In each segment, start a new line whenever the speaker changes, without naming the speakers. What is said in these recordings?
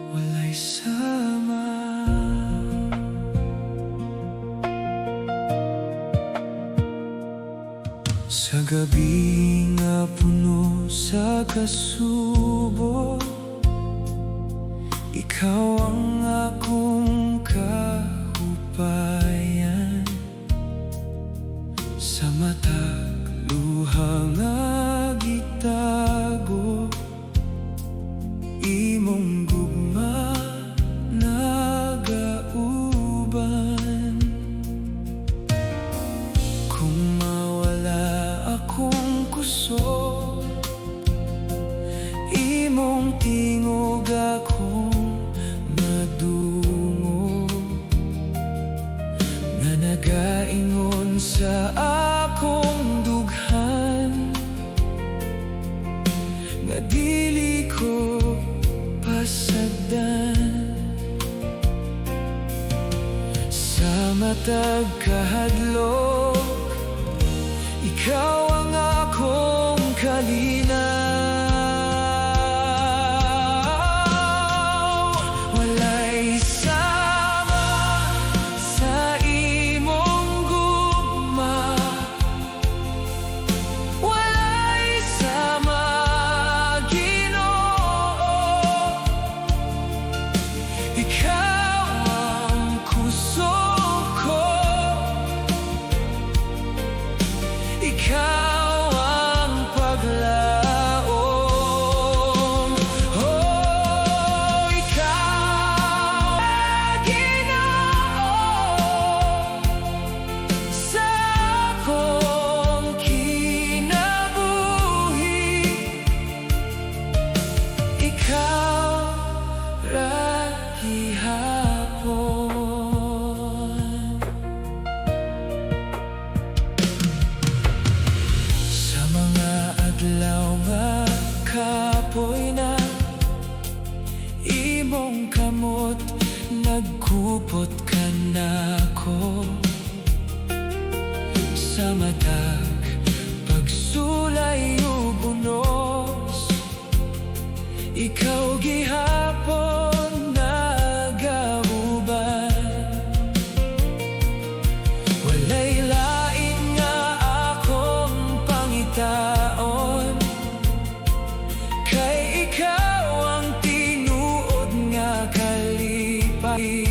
Walay sama. Sa gabi nga puno sa kasubo, ikaw ang akong kahupayan. Sa matag luha nga gitago, imong gugma nagauban. Kung mawala akong kusog, imong tingog akong madungog, nga nagaingon sa akong dughan, nga dili ko pasagdan. Sa matag kahadlok, ikaw ang akong kalinaw. Walay sama sa imong gugma, walay sama Ginoo. Ikaw ang kusog ko, ikaw ang paglaom. Oh, ikaw ang Ginoo sa akong kinabuhi. Ikaw ra gihapon. Sa mga adlaw nga kapoy na, imong kamot nagkupot ka nako. Sa matag pagsulay ug unos, ikaw gihapon nagauban. Walay lain nga akong pangitaon, kay ikaw ang tinuod nga kalipay.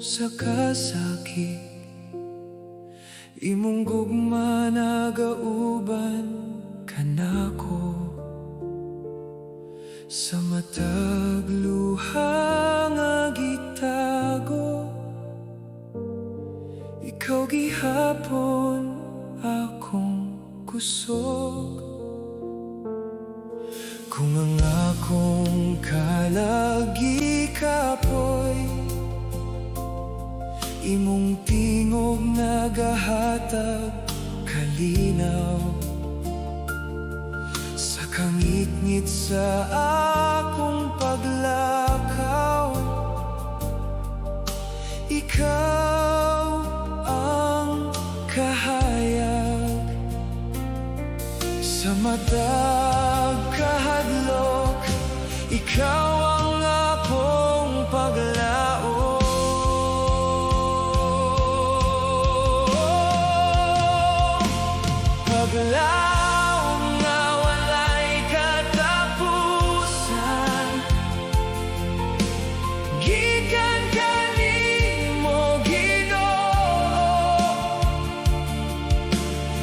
sa kasakit, imong gugma nagauban kanako. Sa matag luha nga gitago, ikaw gihapon akong kusog. Kung ang akong kalagi kapoy, imong tingog nagahatag kalinaw. Sa kangit-ngit sa akong paglakaw, ikaw ang kahayag. Sa matag kahadlok, ikaw ang akong paglaom. Paglaom nga walay katapusan, gikan kanimo Ginoo.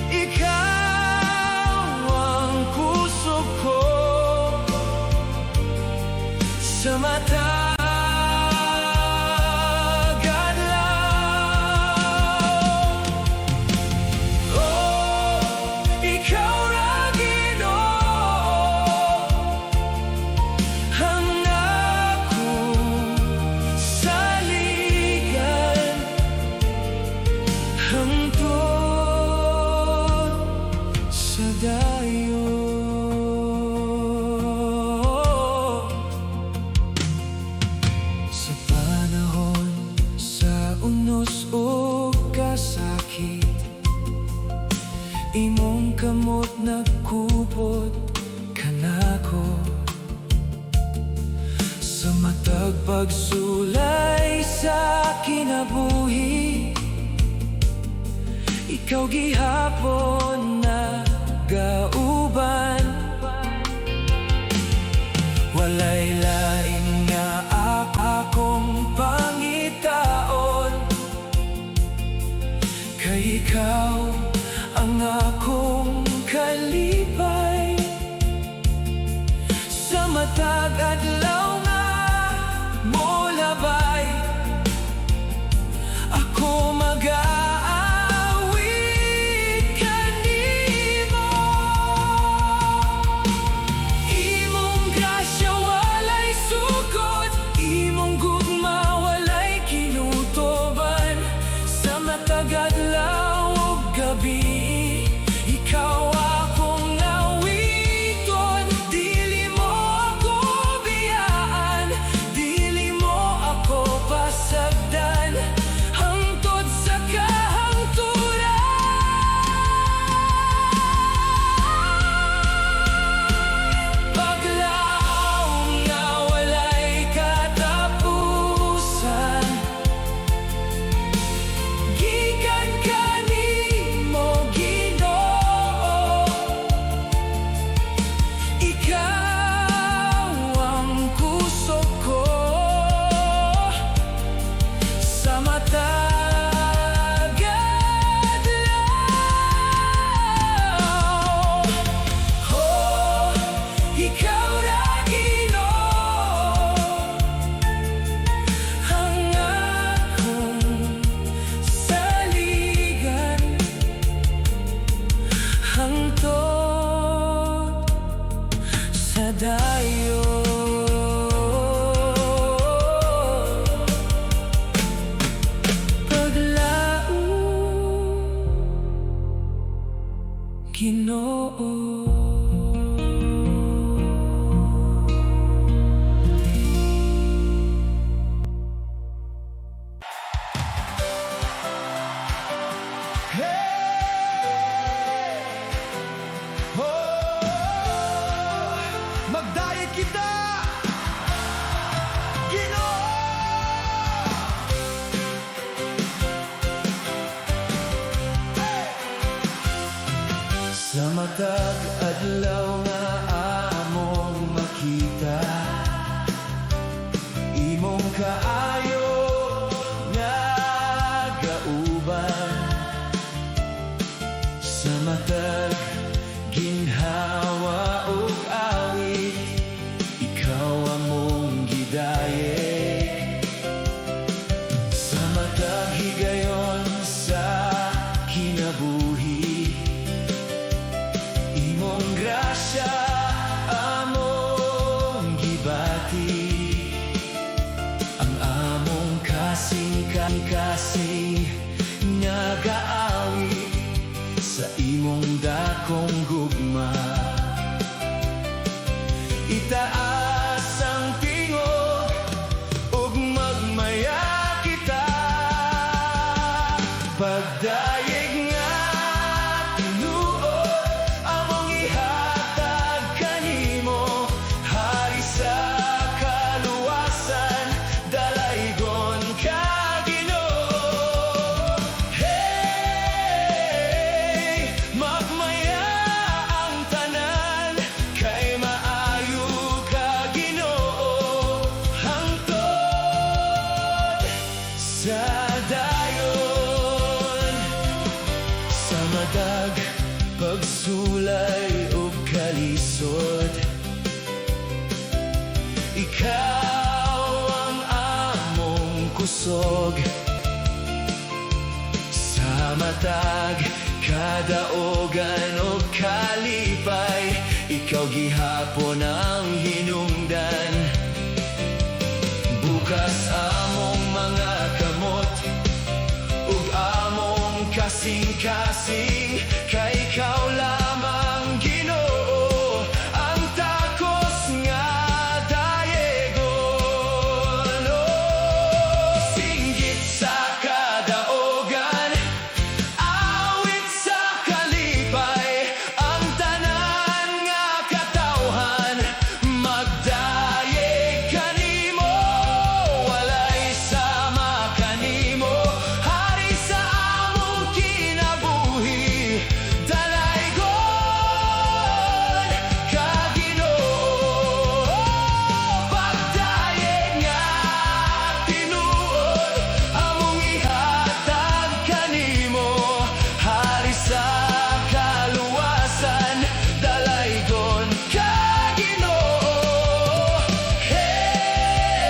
Ikaw ang kusog ko sa mata. Sa panahon sa unos o kasakit, imong kamot nagkupot kanako. Sa matag pagsulay sa kinabuhi, ikaw gihapon na gauban. Walay lain nga akong pangitaon, kay ikaw ang akong kalipay. Sa matag adlaw nga mo labay, ako mag-aawit kanimo. Imong grasya walay sukot, imong gugma walay kinutoban. Sa matag adlaw ug gabi, ikaw akong nawiton. Dili mo ako biyaan, dili mo ako pasagdan, hangtod sa kahangturan. Paglaom nga walay katapusan, gikan kanimo Ginoo. Ikaw ang kusog ko sa matag adlaw. Oh, ikaw ra Ginoo, ang akong saligan, hangtod sa dayon. Paglaom Ginoo. Magdayeg kita, Ginoo. Sa matag adlaw nga among makita, imong kaayo nga kasing nagaawi sa imong dakong gugma. Itaas ang tingog ug magmaya kita, pagdayeg nga tinuod among ihatag kanimo, hari sa kaluwasan dalaygon ka Ginoo. Hey, magmaya ang tanan kay maayo ka Ginoo, hangtod sa dayon. Sa matag pagsulay ug kalisod, ikaw ang among kusog. Sa matag kadaogan o kalipay, ikaw gihapon ang hinungdan. Bukas among mga kamot ug among kasing-kasing, kay ikaw lamang Ginoo ang takos nga dayegon. Oh, singgit sa kadaogan, awit sa kalipay, ang tanan nga katawhan magdayeg kanimo, walay sama kanimo, hari sa among kinabuhi, dalaygon ka Ginoo. Pagdayeg nga tinuod among ihatag kanimo, hari sa kaluwasan dalaygon ka Ginoo. Hey,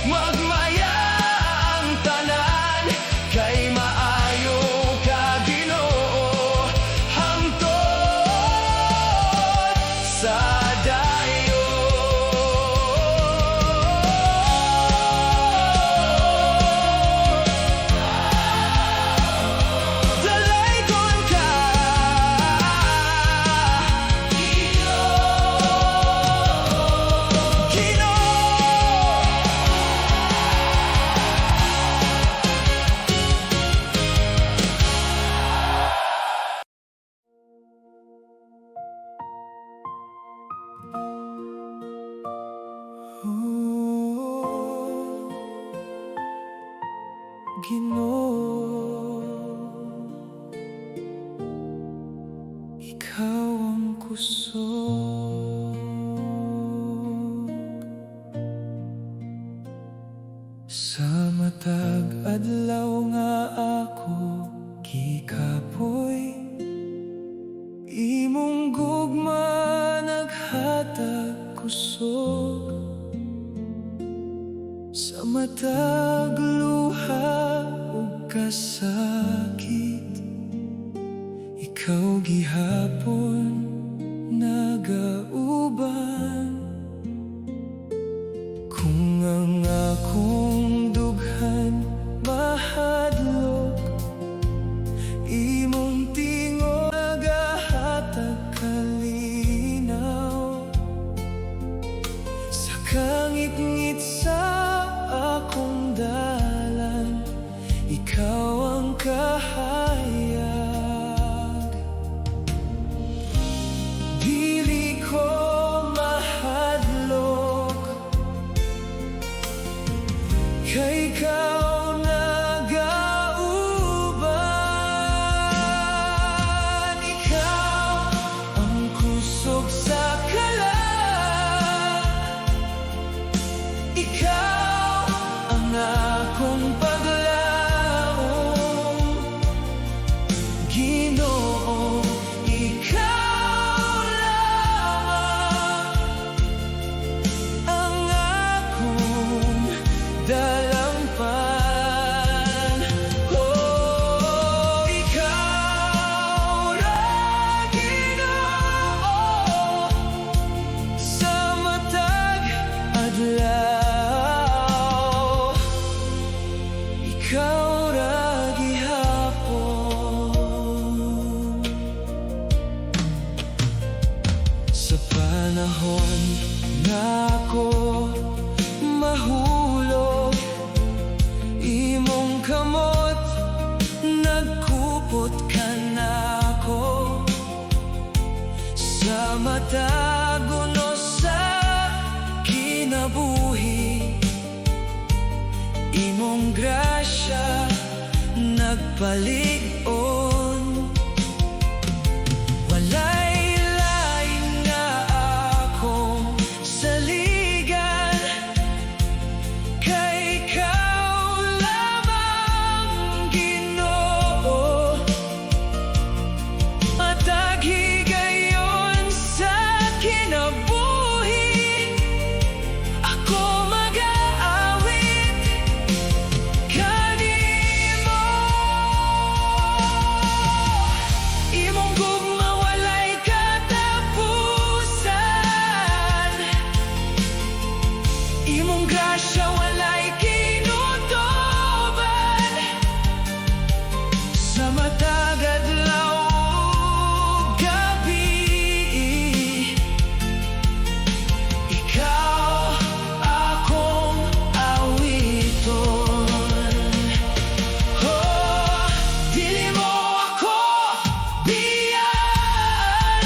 magmaya ang tanan kay maayo ka Ginoo, hangtod sa dayon. Dalaygon ka Ginoo, ikaw ang kusog. Sa matag adlaw nga ako gikapoy, imong gugma naghatag kusog. Sa matag luha ug kasakit, ikaw gihapon nagauban. Kung ang akong dughan mahadlok, imong tingog nagahatag kalinaw. Sa kangit-ngit sa akong dalan, ikaw ang kahayag. Dili ko mahadlok, kay ikaw nagauban. Ikaw ang kusog sa kalan, ikaw ang akong paglaom. Ginoo, ikaw lamang ang akong dalampay. nagpalig-on. Walay lain nga akong saligan, kay ikaw lamang, Ginoo. Matag higayon sa kinabuhi, ako mag-aawit kanimo. Imong gugma walay katapusan, imong grasya walay kinutuban. Sa matag adlaw ug gabi, ikaw akong awiton. Oh, dili mo ako biyan,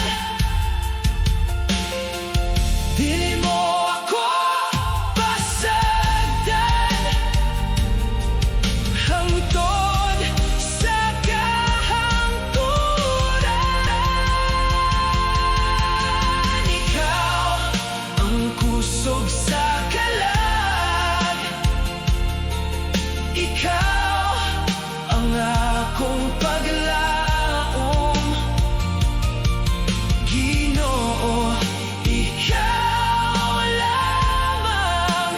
dili mo ako pasagdan, hangtod sa kahangturan. Ikaw ang kusog sa kalag, ikaw ang akong paglaom. Ginoo, ikaw lamang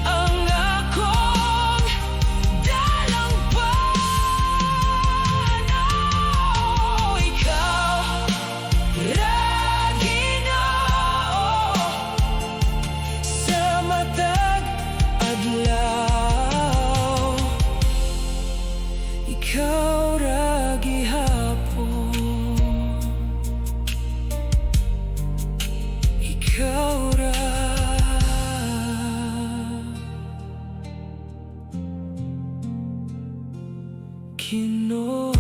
ang akong dalangpan. Oh, ikaw ra, Ginoo, sa matag adlaw, ikaw ra gihapon, ikaw ra. Ginoo.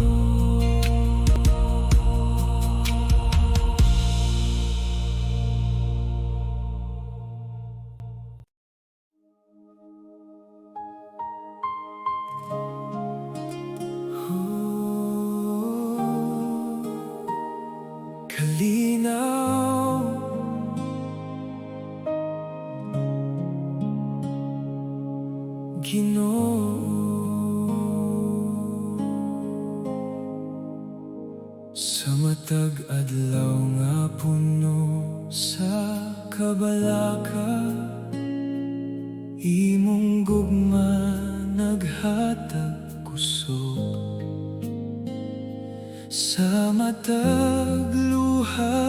Kalinaw, Ginoo. Sa matag adlaw nga puno sa kabalaka, imong gugma naghatag kusog. Sa matag luha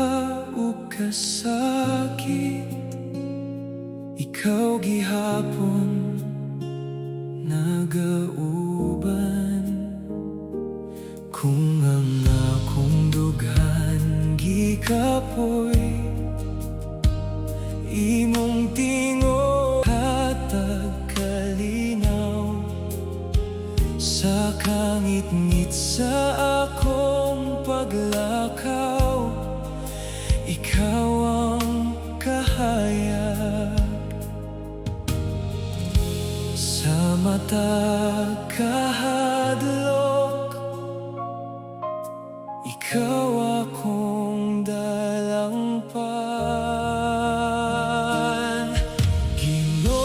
ug kasakit, ikaw gihapon nagauban. Kung ang akong dughan gikapoy, imong tingo hatag kalinaw. Sa kangit-ngit sa akong paglakaw, ikaw ang kahayag. Sa matag kahadlok, ikaw akong dalangpan. Ginoo,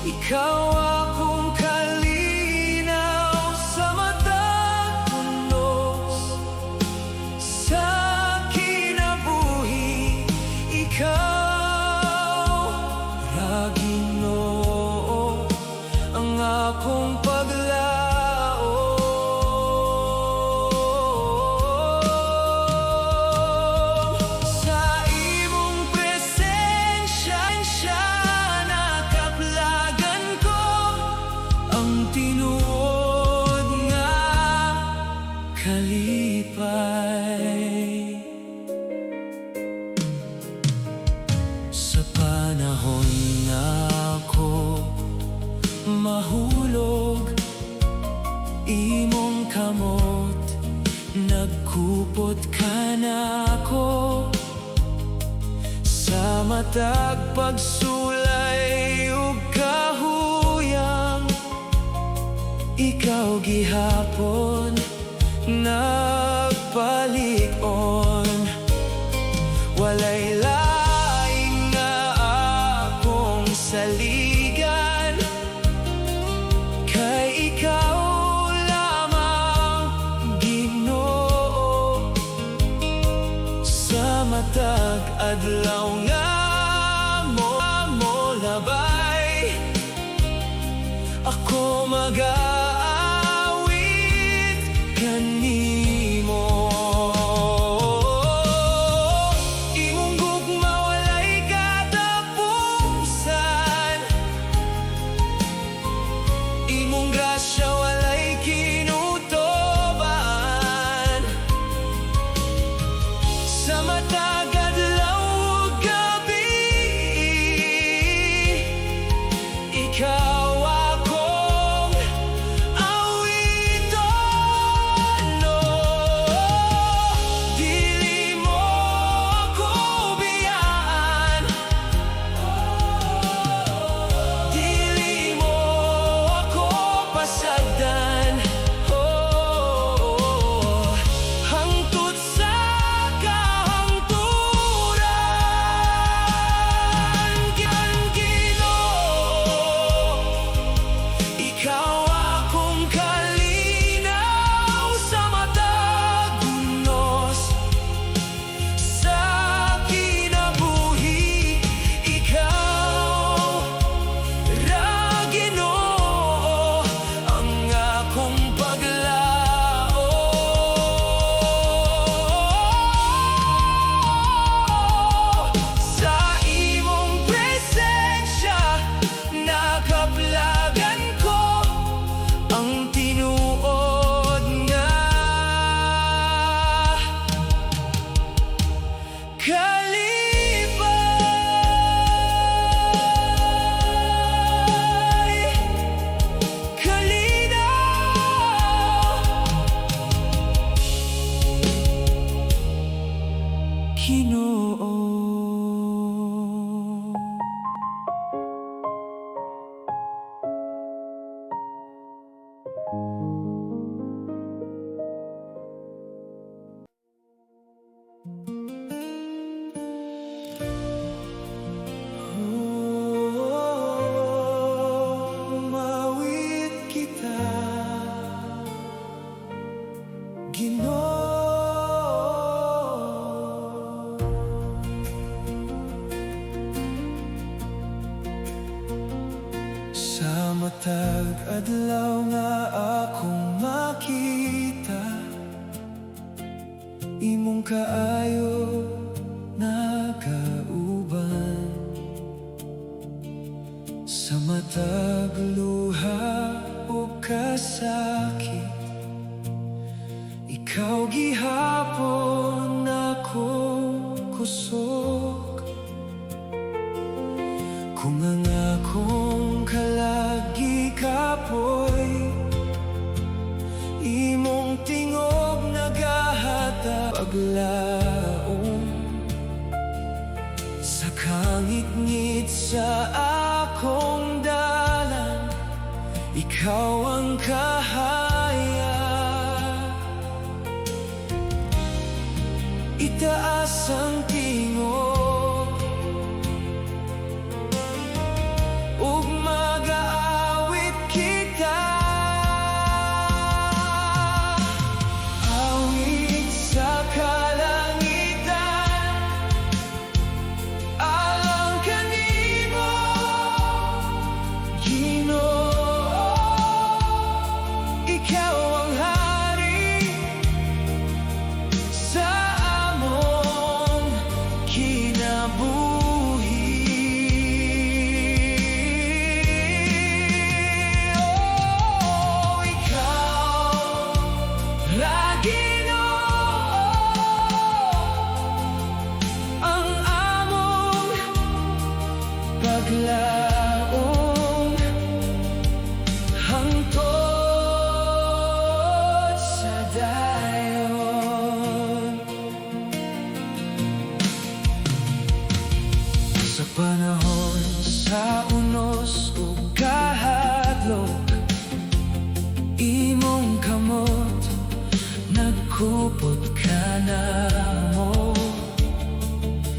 ikaw akong kalinaw. Sa matag punos sa kinabuhi, ikaw ra, Ginoo, ang akong paglaom. Sa imong presensya nakaplagan ko ang tinuod nga kalipay. Sa panahon na ako mahulog, imong kamot nagkupot ka na ako. Sa matag pagsulay ug kahuyang, ikaw gihapon nagpalig-on. Walay laing nga akong saligan, kay ikaw lamang Ginoo. Sa matag adlaw nga mo labay, ako mag-aawit kanimo. Imong gugma walay katapusan, imong grasya walay kinutoban. Sa matag adlaw ug gabi, ikaw akong awiton, no. Dili mo ako biyaan, dili mo ako pasagdan, oh. Hangtod sa kahangturan, Ginoo, ikaw akong kalinaw sa matag unos. Sa kinabuhi, ikaw ra Ginoo ang akong paglaom. Sa imong presensya nakaplagan ko ang tinuod nga kalipay, kalinaw, Ginoo. Umawit kita, Ginoo. Sa matag adlaw nga akong makita, imong kaayo nagauban. Sa matag luha o kasakit, ikaw gihapon akong kusog. Kung ang akong kalagi kapoy, imong tingog nagahata paglaom. Sa kangit-ngit sa akong dalan, ikaw ang kahaya. Itaas ang tingog ug mag-aawit kita. Awit sa kalangitan alang kanimo, Ginoo. Ikaw ang hari sa among kinabuhi. Oh, ikaw ra Ginoo ang among paglaom hangtod sa dayon. Sa panahon sa unos ug kahadlok, lupot ka na mo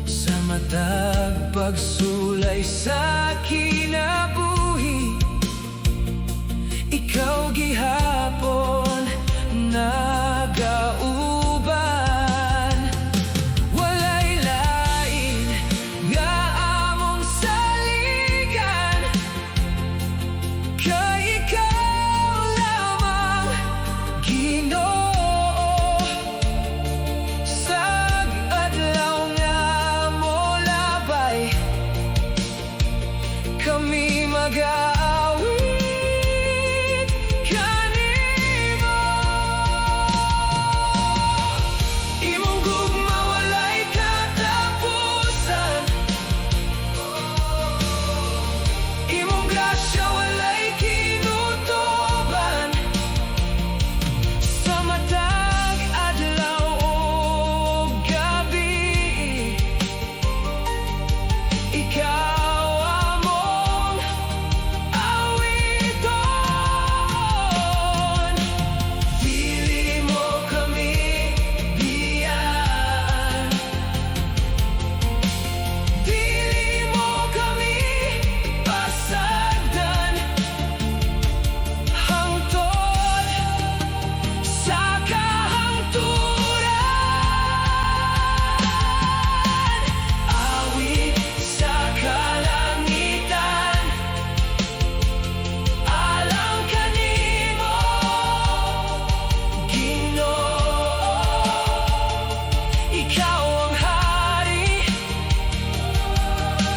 sa matag pagsulay sa kinabuhi. Ikaw gihapon nagauban, walay lain nga among saligan, kay ikaw lamang Ginoo. Sag adlaw nga mo labay, kami mag-aawit kanimo. Imong gugma walay katapusan, imong grasya walay kinutuban. Sa matag adlaw ug gabi, ikaw among awiton. Dili mo kami biyaan, dili mo kami pasagdan, hangtod sa kahangturan. Awit sa kalangitan, alang kanimo Ginoo. Ikaw ang hari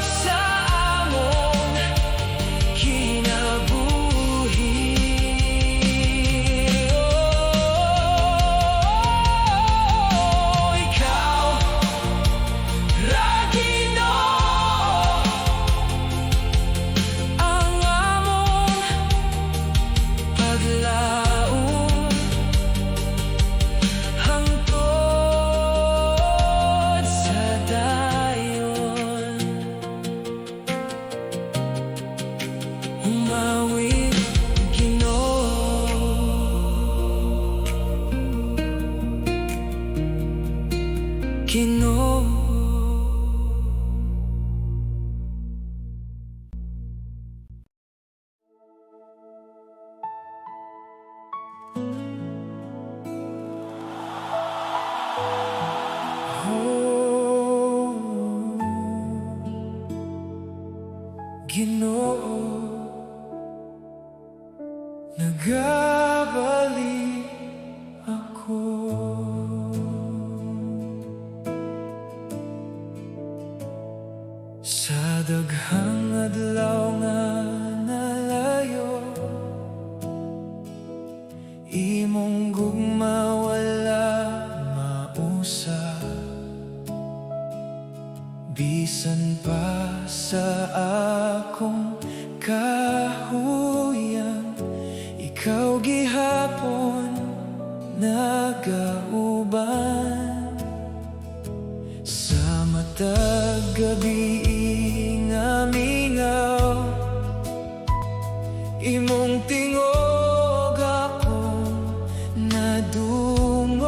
sa among kinabuhi. Ikaw ra Ginoo, ang among paglaom hangtod sa dayon. Umawit Ginoo, Ginoo. Ginoo, nagabali ako sa daghang adlaw nga nalayo. Imong gugma wala mausa, bisan pa sa akong kahuyan. Ikaw gihapon nagauban, sa matag gabi nga mingaw. Imong tingog akong nadungog,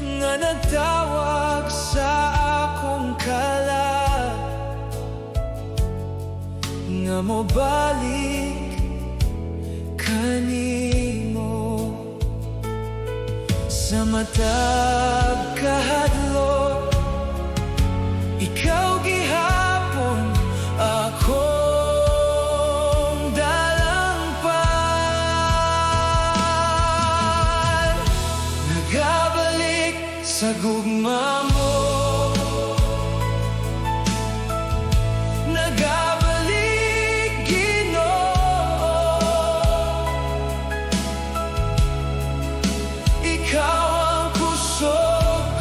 nga nagtawag sa akong kalat, nga mobalik kanimo. Sa matag kahadlok, ikaw gihapon akong dalangpan. Nagabalik sa gugma mo, nagabalik Ginoo. Ikaw ang kusog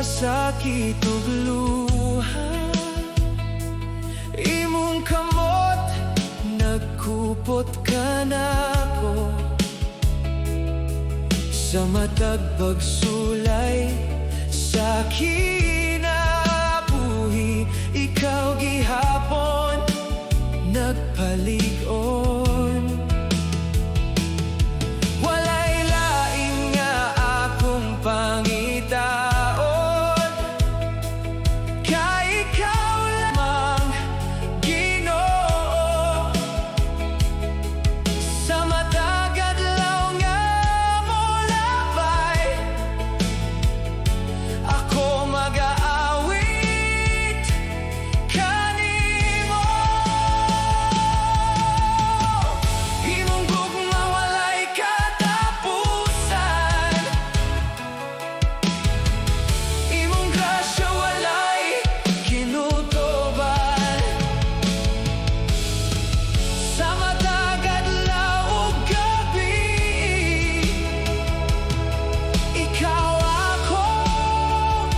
kasakit ug luha. Imong kamot nagkupot ka nako, sa matag pagsulay sa kinabuhi. Ikaw gihapon nagpalig-on. Walay lain nga akong pangitaon, kay ikaw lamang Ginoo. Sa matag adlaw nga molabay, ako mag-aawit kanimo. Imong gugma walay katapusan, imong grasya walay kinutuban. Sa matag adlaw ug gabi, ikaw akong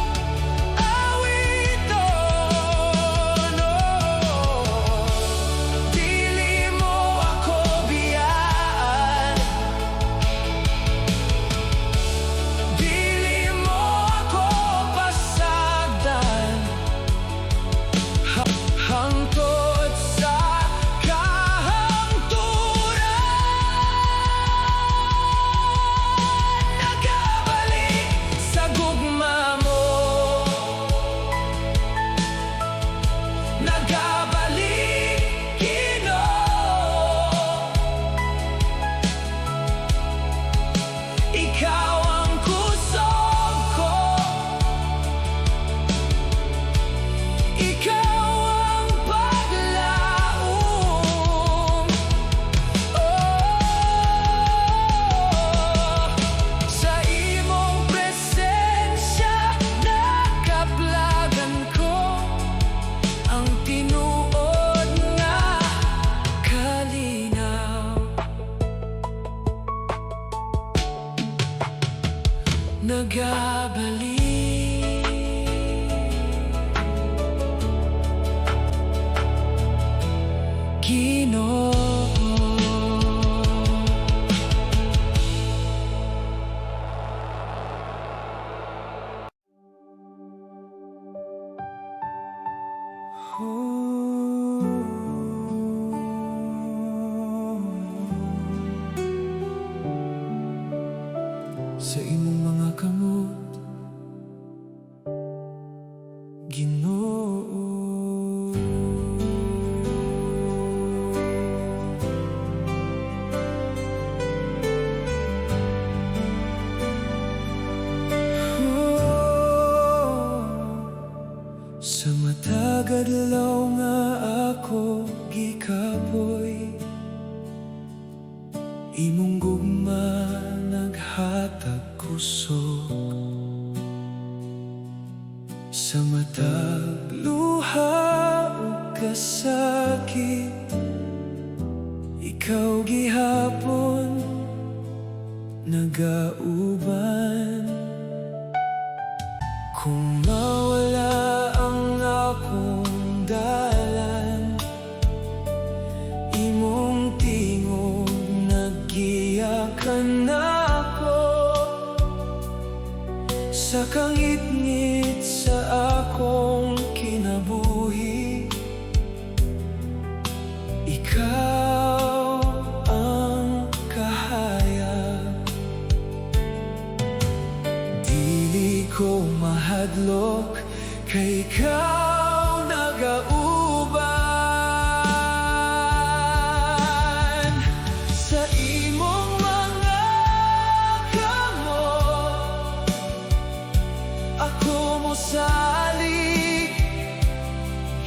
awiton. Dili mo ako biyaan, dili mo ako pasagdan. Hangtod sa kahangturan, nagabalik sa gugma mo, nagabalik Ginoo. Ikaw ang kusog ko, ikaw ang paglaom. Sa imong presensya nakaplagan ko ang tinuod nga kalinaw. Nagabalik Ginoo. Sa imong mga kamot Ginoo, sa matag adlaw nga ako gikapoy, imong gugma naghatag kusog. Sa matag luha ug kasakit, ikaw gihapon nagauban. Kung mawala ang akong dalan, imong tingog naggiyakan ako. Sa kangit-ngit sa akong kinabuhi, ikaw ang kahayag. Dili ko mahadlok, kay ikaw nagauban. Sa imong mga kamot ako mosalig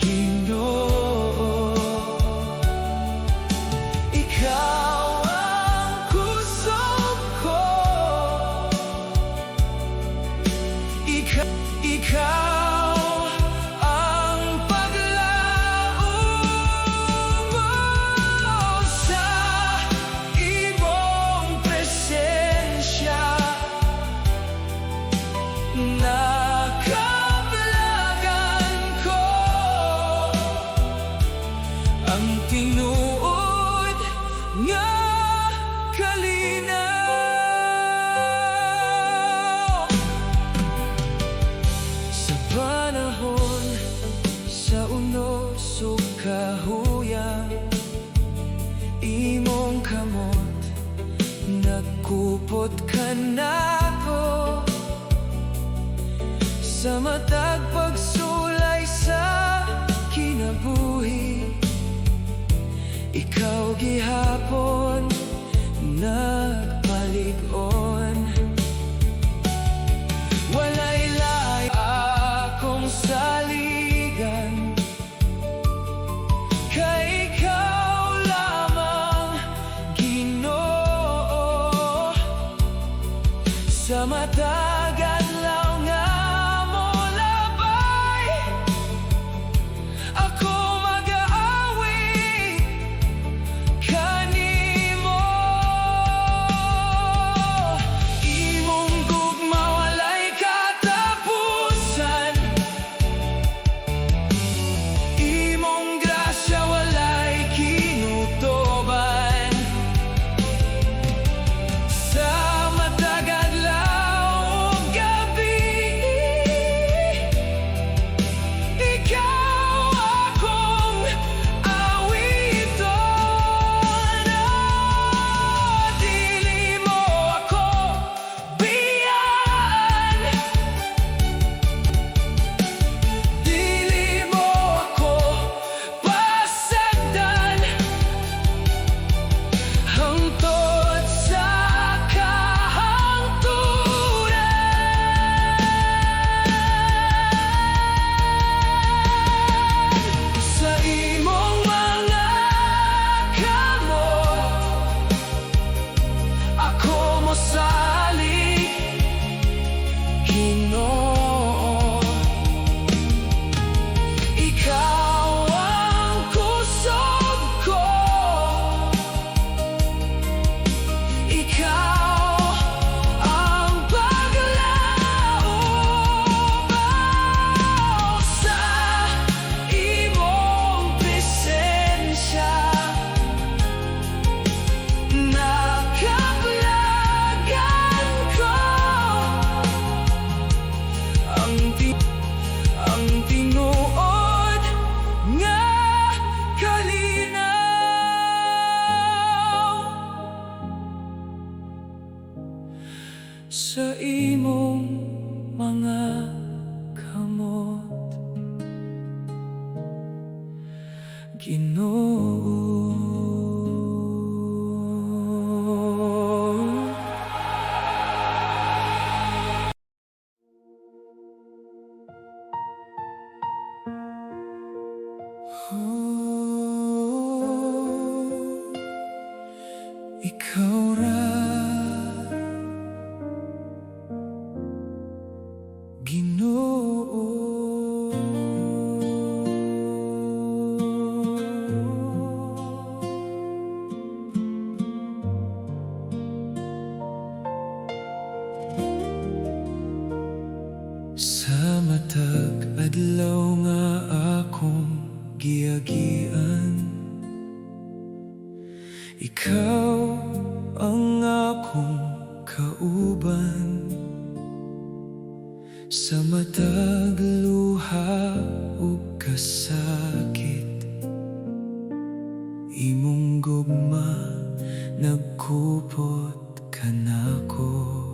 Ginoo. Ikaw ang kusog ko, ikaw ang paglaom. panahon sa unos o kahuyang imong kamot, nagkupot ka na ko sa matag pagsulay sa kinabuhi. Ikaw gihapon nagpalig-on, walay lahi akong saligan, kay ikaw lamang Ginoo. Sa matag adlaw nga mo labay, ako mag-aawi kanimo. Imong gugma walay katapusan, imong grasya walay kinutoban. Sa matag adlaw ug gabi, ikaw akong awiton. Dili mo ako biyaan, dili mo ako pasagdan, hangtod sa kahangturan. Sa imong mga kamot, ako mosalig Ginoo. Ikaw ang kusog ko, ikaw ang paglaob sa imong presensya. Nakaplagan ko ang tinuod nga kalinaw. Sa imong mga kamot, Ginoo. Ikaw ra Ginoo. Sa matag adlaw nga akong giagian, ikaw ang akong kauban. Sa matag luha ug kasakit, imong gugma nagkupot ka nako.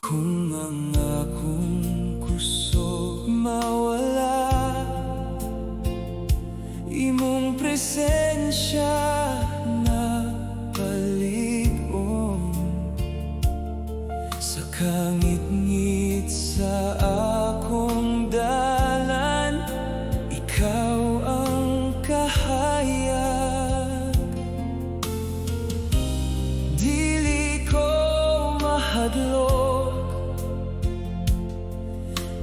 Kung ang akong kusog mawala, imong presensya na palig-on. Sa kangit-ngit sa akong dalan, ikaw ang kahayag. Dili ko mahadlok,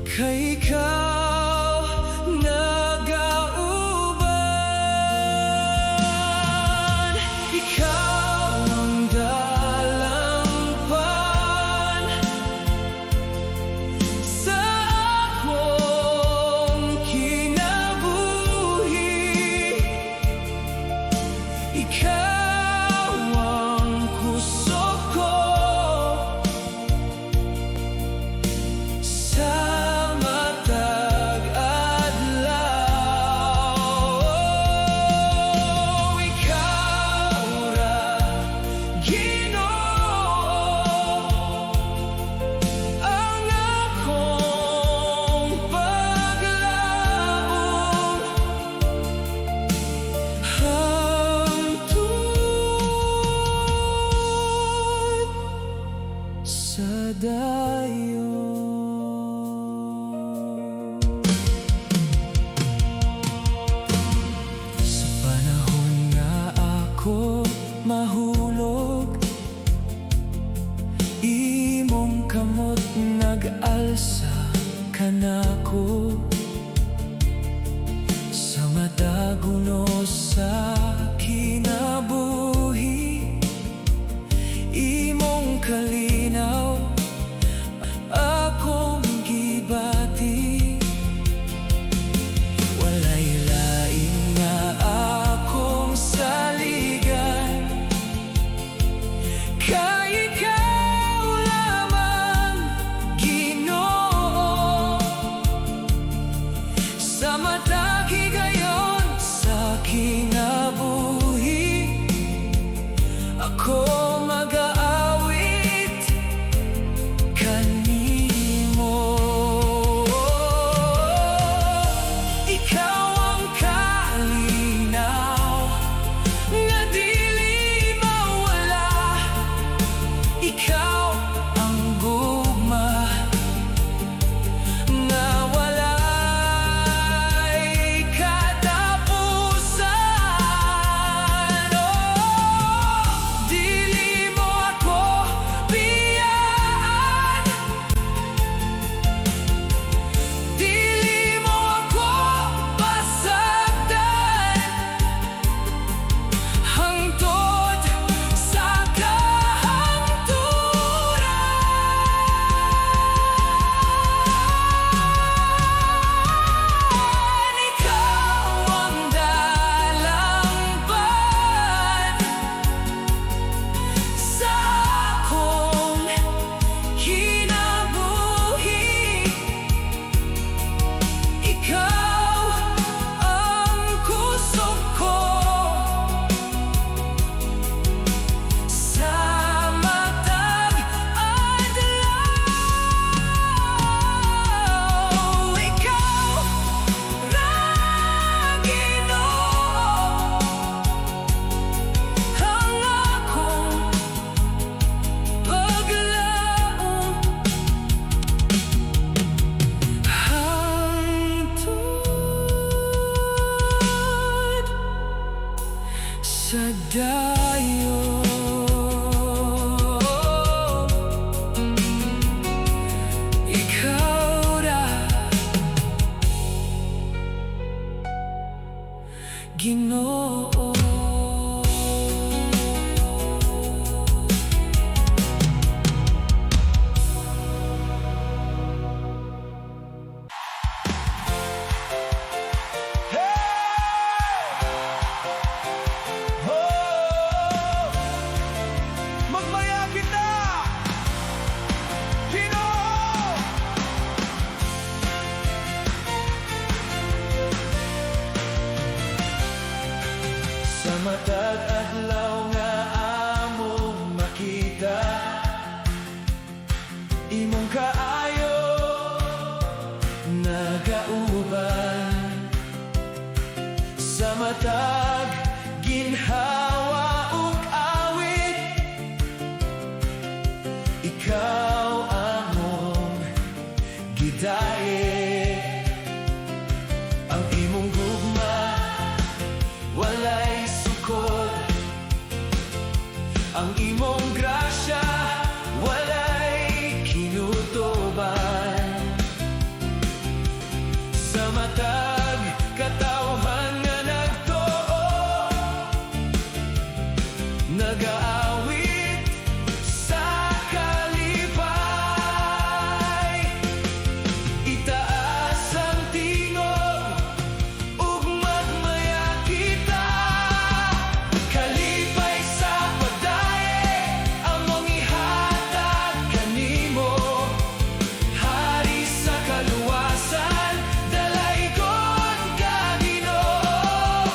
kay ikaw nagauban. Ikaw ang dalampan sa akong kinabuhi. Ikaw ang kusog ko sa Ginoo.
Magmaya kita, Ginoo!
Sa matag adlaw nga among makita, imong kaayo nagauban. Sa matag ginhawa ug awit, ikaw among gidaye. Ang imong gugma walay sukod, ang imong grasya walay kinutuban. Sa matag katawhan nga nagtuo, nagaawit sa kalipay. Itaas ang tingog ug magmaya kita, kalipay sa pagdaye among ihatag kanimo. Hari sa kaluwasan, dalaygon ka Ginoo.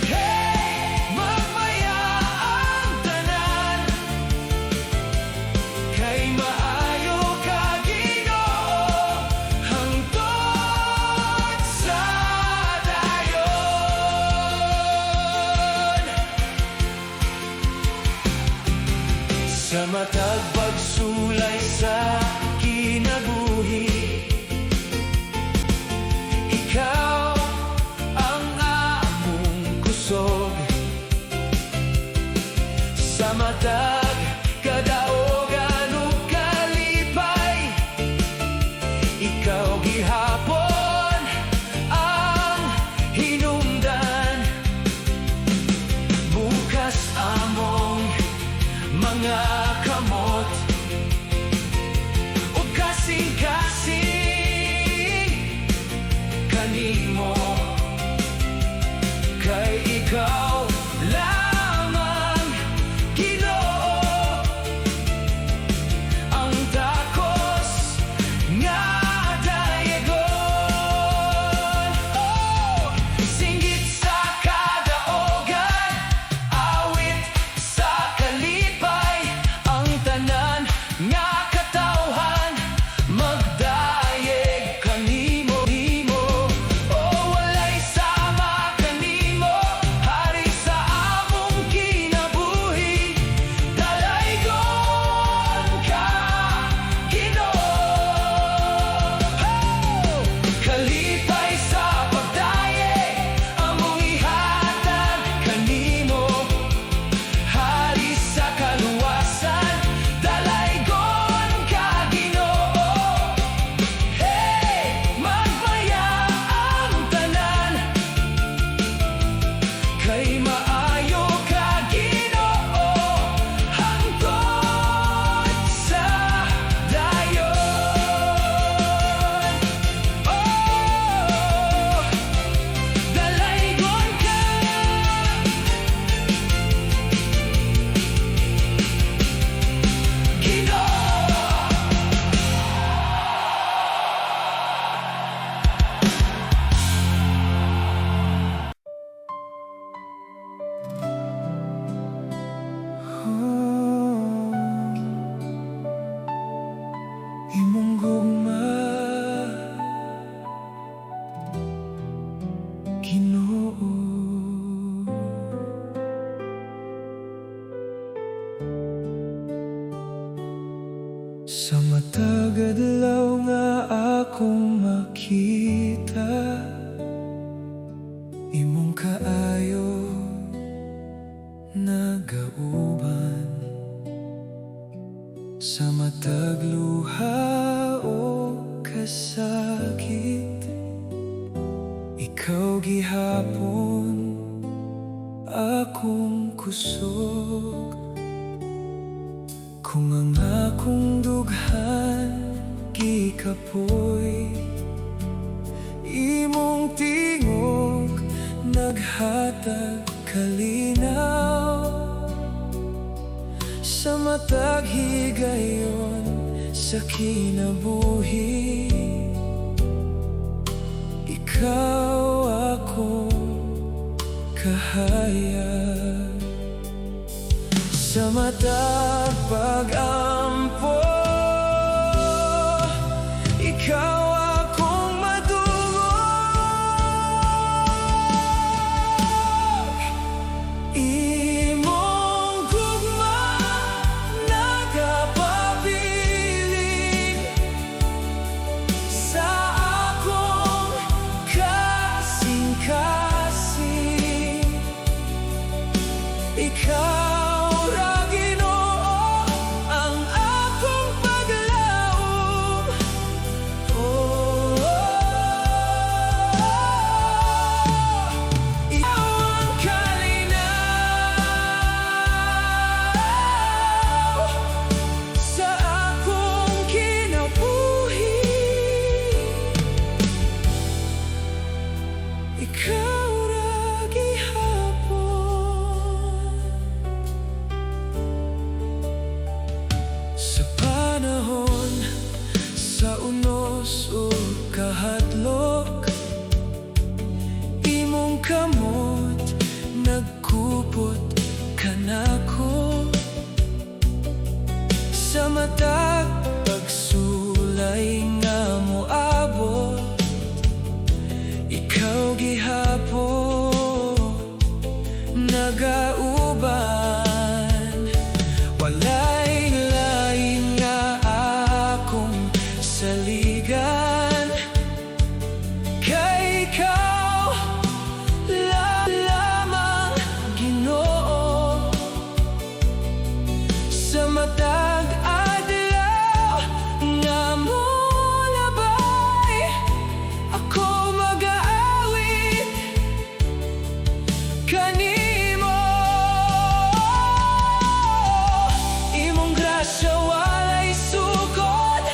Hey, magmaya ang tanan, kay maayo ka Ginoo, hangtod sa dayon. Sa matag pagsulay sa kinabuhi, ikaw ang among kusog. Sa matag kadaogan ug kalipay, ikaw gihapon ang hinungdan. Bukas among mga kamot ug kasing-kasing kanimo, kay ikaw lamang Ginoo ang dakos nga dayegon. Oh, singgit sa kadaogan, awit sa kalipay, ang tanan nga katawhan magdayeg kanimo. Oh, walay sama kanimo, hari sa among kinabuhi, dalaygon ka Ginoo. Oh, kalipay sa pagdaye among ihatag kanimo. Hari sa kaluwasan, dalaygon ka Ginoo. Hey, magmaya ang tanan, kay maayo ka Ginoo, hangtod sa dayon. Oh, dalaygon ka Ginoo. Imong gugma Ginoo. Sa matag adlaw nga akong makita, imong kaayo nagauban. Sa matag luha o kasakit, ikaw gihapon akong kusog, kung ang akong dughan gikapoy, imong tingog naghatag kalinaw sa matag higayon sa kinabuhi. Ikaw akong kahayag sa matag pag-ampo. Ikaw akong madungog, imong gugma nagapabilin sa akong kasing-kasing. Ikaw ra Ginoo ang akong paglaom. Ikaw ang kalinaw sa akong kinabuhi. Ikaw ra gihapon sa panahon sa unos o kahadlok. Imong kamot nagkupot kanako sa matag pagsulay nga moabot. Ikaw gihapon nagauban, walay lain nga akong saligan, kay ikaw lamang Ginoo. Sa matag adlaw nga molabay, ako mag-aawit kanimo. Imong grasya walay sukod,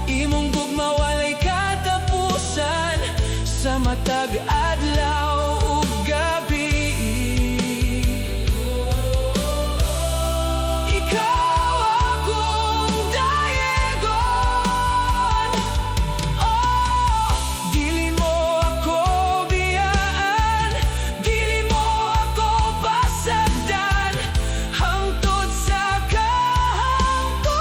imong gugma walay katapusan sa matag adlaw ug gabi. Ikaw akong dayegon, dili mo ako biyaan, dili mo ako pasagdan hangtod sa kahangturan.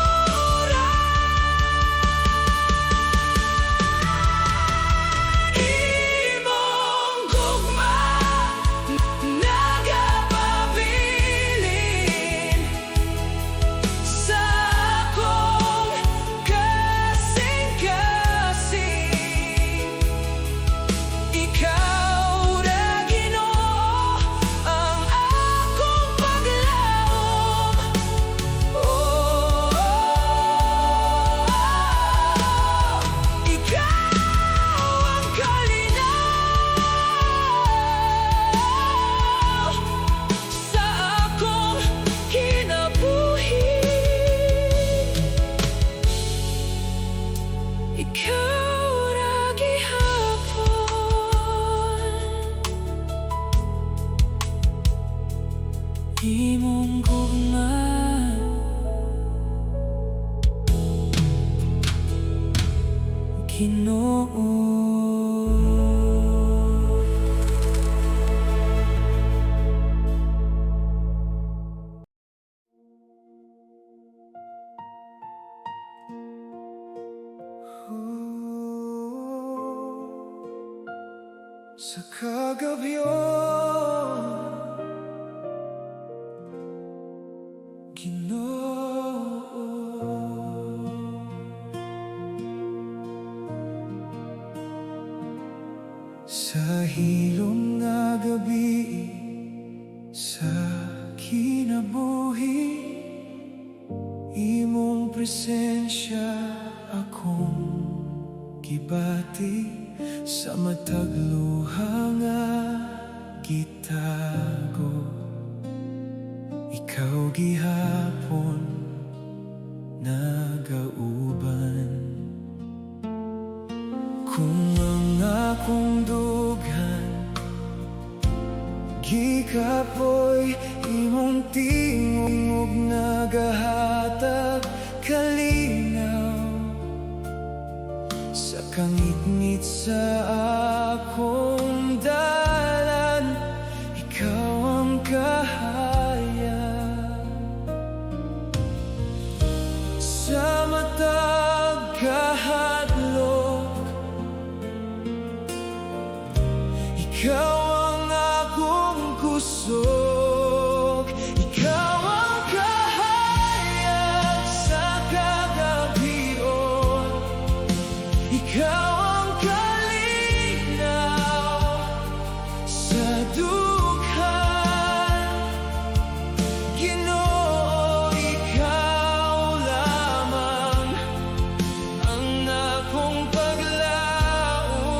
Imong gugma nagapabilin sa akong kasing-kasing. Ikaw ra Ginoo ang akong paglaom. Ikaw ang kalinaw sa akong kinabuhi. Ikaw ra gihapon, imong gugma Ginoo. Sa kagabyon, Ginoo, sa hilom nga gabi, sa kinabuhi, imong presensya akong gibati. Sa matag luha nga gitago, ikaw gihapon nagauban. Kung ang akong dughan gikapoy imong tingog nagahatag kalinaw sa kangit-ngit sa akong dalan, ikaw ang kahayag sa matag kahadlok. Ikaw ang akong kusog, ikaw ang kahayag sa kagabion, ikaw ang kalinaw sa dughan. Ginoo, ikaw lamang ang akong paglaom.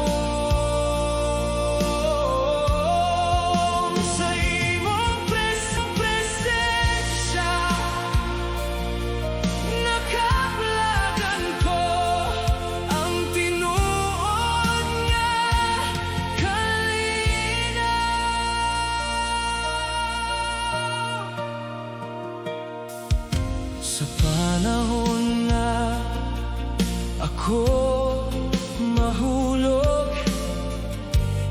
Sa imong presensya nakaplagan ko ang tinuod nga kalinaw. Sa panahon na ako mahulog,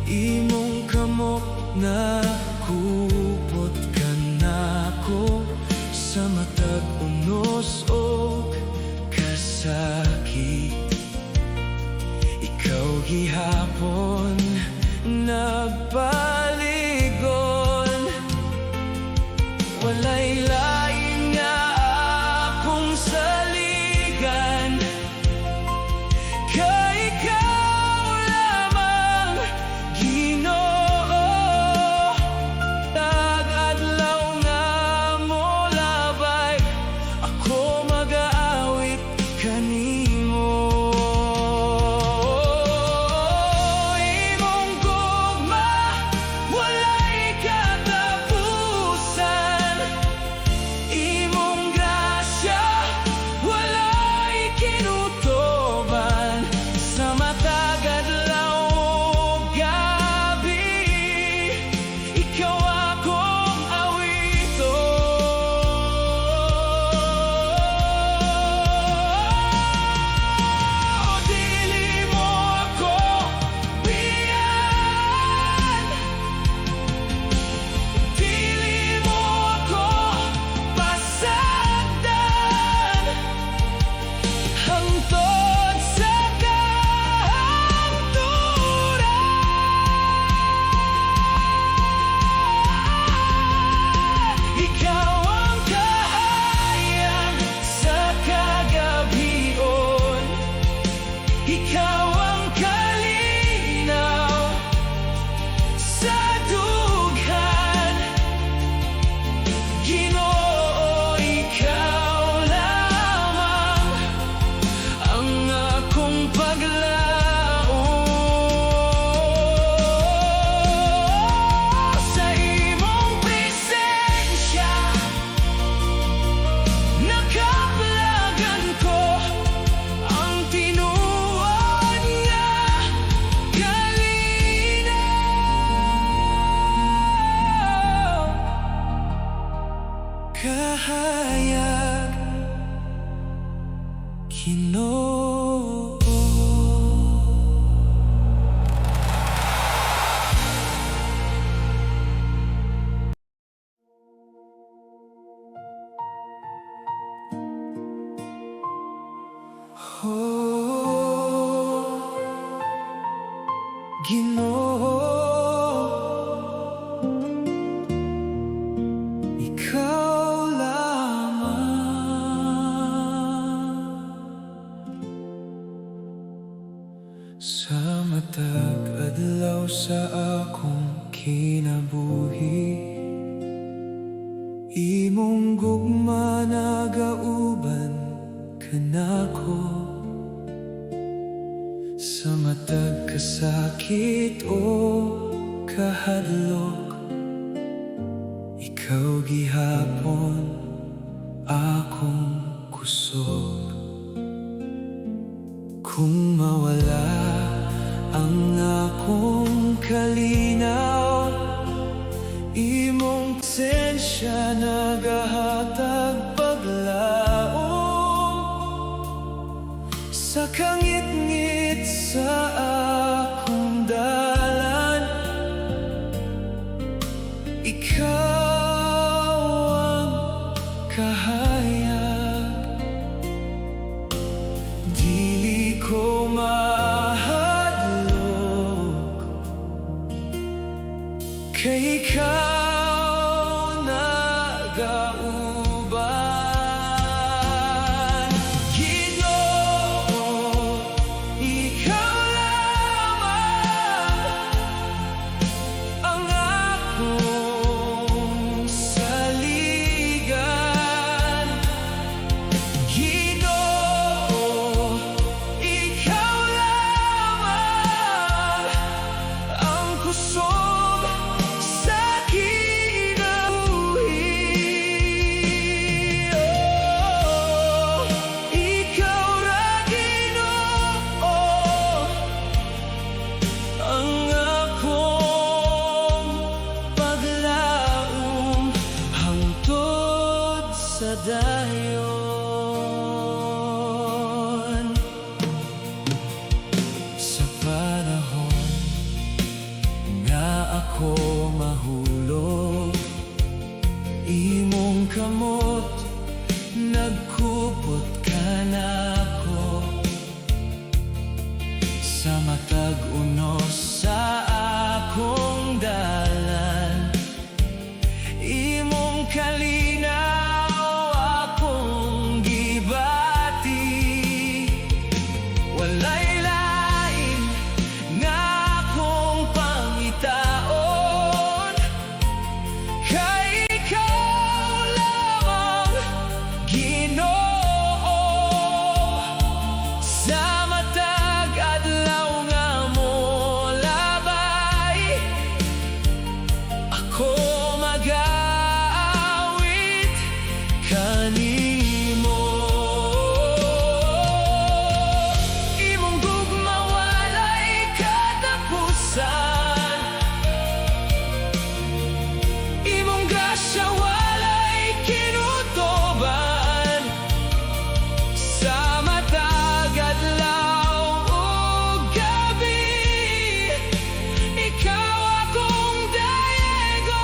imong kamot na kupot ka nako sa matag unos o kasakit. Ikaw gihapon nagpaligon, walay lain nga akong saligan, kay ikaw lamang Ginoo. Tag-adlaw nga mo labay, ako mag-aawit kanimo. Imong gugma walay katapusan, imong grasya walay kinutuban. Sa matag adlaw ug gabi, ikaw akong awiton. Dili mo ako biyan, dili mo ako pasagdan, hangtod sa kahangturan. Ikaw ang kahayag sa kagabion, ikaw ang kalinaw sa dughan. Ginoo, ikaw lamang ang akong paglaom. Sa imong presensya nakaplagan ko ang tinuod nga kalinaw. Kahayag Ginoo. Oh, Ginoo, ikaw lamang sa matag adlaw sa akong kinabuhi. Imong gugma nagauban kanako sa matag kasakit o kahadlok. Ikaw Ikaw gihapon akong kusog. Kung mawala ang akong kalinaw, imong sensya nagahatag paglaom sa kangit-ngit sa akong dalan. Ikaw ang kahayag, dili ko mahadlok, kay ikaw nagauban. Ginoo, ikaw lamang ang akong saligan. Ginoo, ikaw lamang ang kusog sa kinabuhi. Oh, ikaw ra Ginoo ang akong paglaom hangtod sa dayon. Sa panahon nga ako mahulog, imong kamot nagkupot ka nako. Sa matag unos sa akong dalan, imong kalinaw akong gibati. Walay lain nga akong pangitaon, kay ikaw lamang Ginoo. Sa matag adlaw nga molabay, ako mag-aawit kanimo. Imong gugma walay katapusan, imong grasya walay kinutuban. Sa matag adlaw ug gabi, ikaw akong dayegon.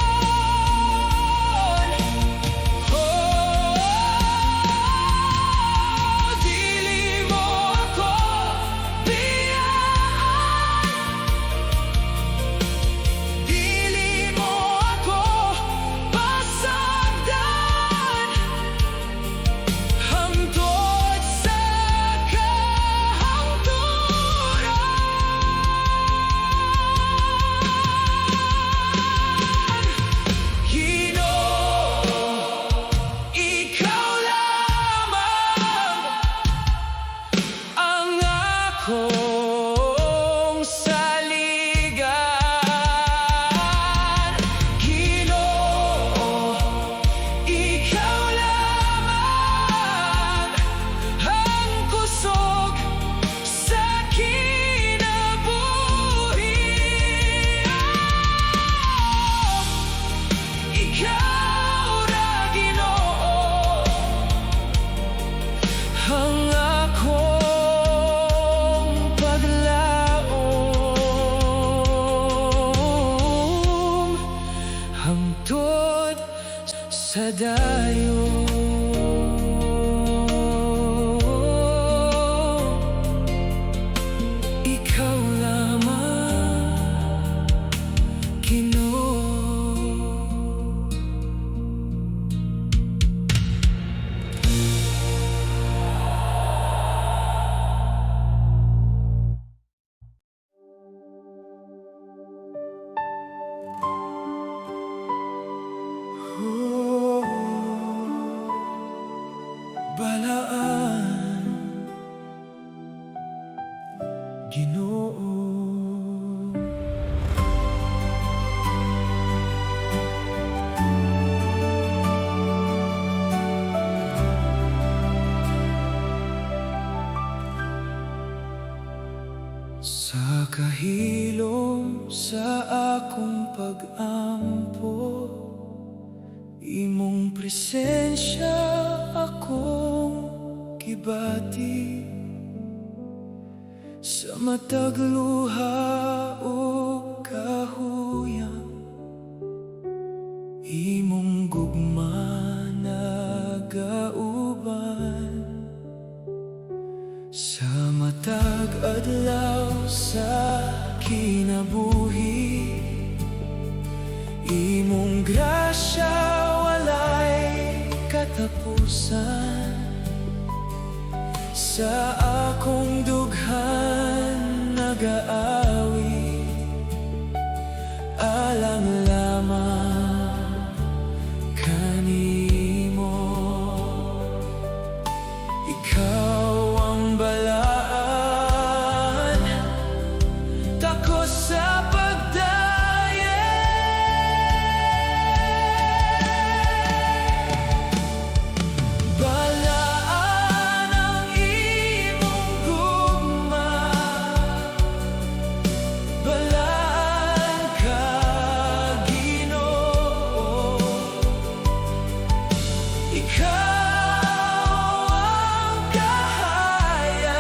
Oh, dili mo ako biyaan, dili mo ako pasagdan hangtod sa kahangturan. Ginoo, ikaw lamang ang akong saligan. Ginoo, ikaw lamang ang kusog sa kinabuhi. Ikaw ra Ginoo ang akong paglaom hangtod sa dayon. Ikaw lamang Ginoo. Oh, sa akong pag-ampo. Imong presensya akong gibati, sa matag luha o kahuyang. Imong gugma nagauban, sa matag adlaw sa kinabuhi. Imong grasya walay katapusan, sa akong dughan nagaawi. Alang lamang kanimo, ikaw ang balaan, takos sa balaan ang imong gugma, balaan ka Ginoo. Ikaw ang kahayag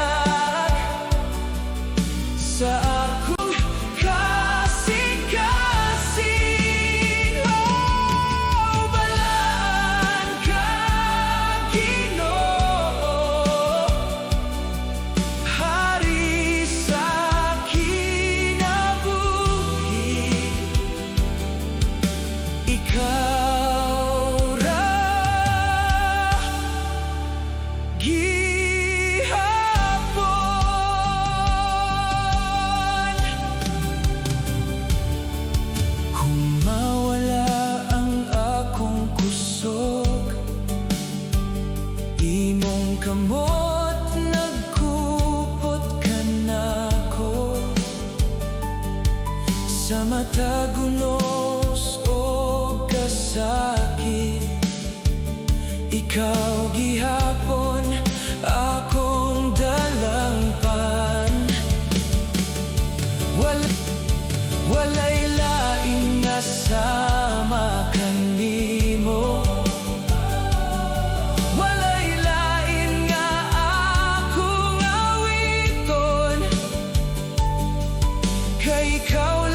sa akong kasing-kasing. Oh, balaan ka Ginoo, Hari sa kinabuhi. Ikaw ra gihapon. Kung mawala ang akong kusog, imong kamot nagkupot ka nako, sa matag unos o kasakit. Ikaw gihapon akong dalangpan. Walay laing nga sama kanimo, walay lain nga akong awiton, kay ikaw